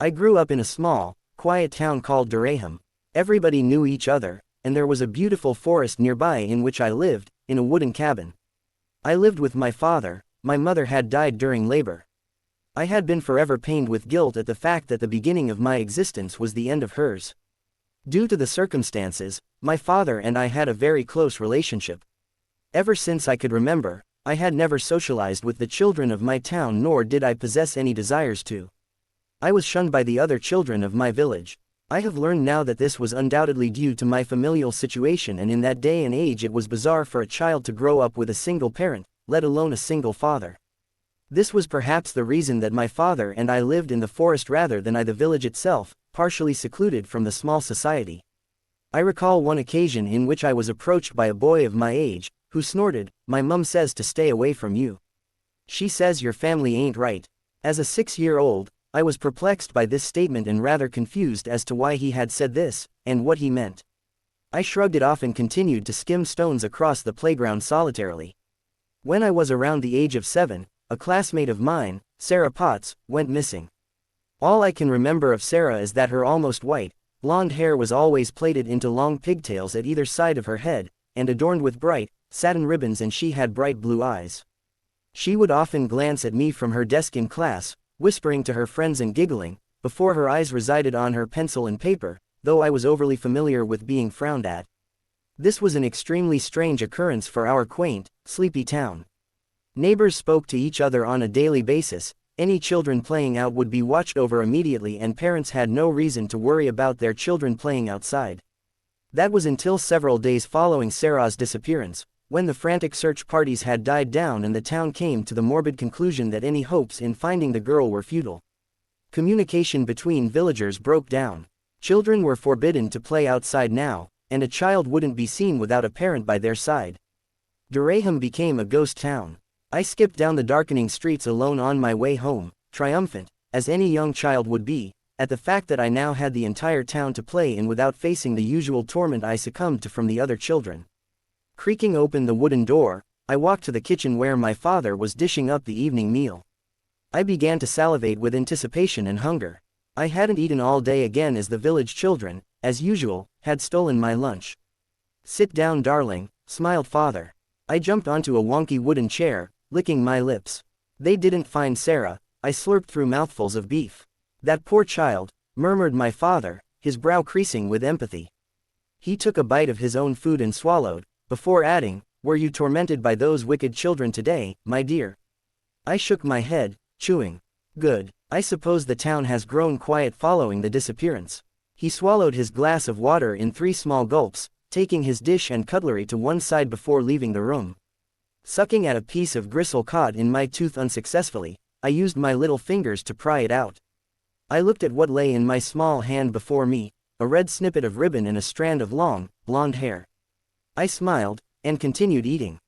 I grew up in a small, quiet town called Durham. Everybody knew each other, and there was a beautiful forest nearby in which I lived, in a wooden cabin. I lived with my father. My mother had died during labor. I had been forever pained with guilt at the fact that the beginning of my existence was the end of hers. Due to the circumstances, my father and I had a very close relationship. Ever since I could remember, I had never socialized with the children of my town, nor did I possess any desires to. I was shunned by the other children of my village. I have learned now that this was undoubtedly due to my familial situation, and in that day and age it was bizarre for a child to grow up with a single parent, let alone a single father. This was perhaps the reason that my father and I lived in the forest rather than the village itself, partially secluded from the small society. I recall one occasion in which I was approached by a boy of my age, who snorted, "My mum says to stay away from you. She says your family ain't right." As a 6-year-old, I was perplexed by this statement and rather confused as to why he had said this, and what he meant. I shrugged it off and continued to skim stones across the playground solitarily. When I was around the age of 7, a classmate of mine, Sarah Potts, went missing. All I can remember of Sarah is that her almost white, blonde hair was always plaited into long pigtails at either side of her head, and adorned with bright, satin ribbons, and she had bright blue eyes. She would often glance at me from her desk in class, whispering to her friends and giggling, before her eyes resided on her pencil and paper, though I was overly familiar with being frowned at. This was an extremely strange occurrence for our quaint, sleepy town. Neighbors spoke to each other on a daily basis, any children playing out would be watched over immediately, and parents had no reason to worry about their children playing outside. That was until several days following Sarah's disappearance, when the frantic search parties had died down and the town came to the morbid conclusion that any hopes in finding the girl were futile. Communication between villagers broke down. Children were forbidden to play outside now, and a child wouldn't be seen without a parent by their side. Durham became a ghost town. I skipped down the darkening streets alone on my way home, triumphant, as any young child would be, at the fact that I now had the entire town to play in without facing the usual torment I succumbed to from the other children. Creaking open the wooden door, I walked to the kitchen where my father was dishing up the evening meal. I began to salivate with anticipation and hunger. I hadn't eaten all day again, as the village children, as usual, had stolen my lunch. "Sit down, darling," smiled father. I jumped onto a wonky wooden chair, licking my lips. They didn't find Sarah. I slurped through mouthfuls of beef. "That poor child," murmured my father, his brow creasing with empathy. He took a bite of his own food and swallowed, before adding, "Were you tormented by those wicked children today, my dear?" I shook my head, chewing. "Good. I suppose the town has grown quiet following the disappearance." He swallowed his glass of water in 3 small gulps, taking his dish and cutlery to one side before leaving the room. Sucking at a piece of gristle caught in my tooth unsuccessfully, I used my little fingers to pry it out. I looked at what lay in my small hand before me, a red snippet of ribbon and a strand of long, blonde hair. I smiled, and continued eating.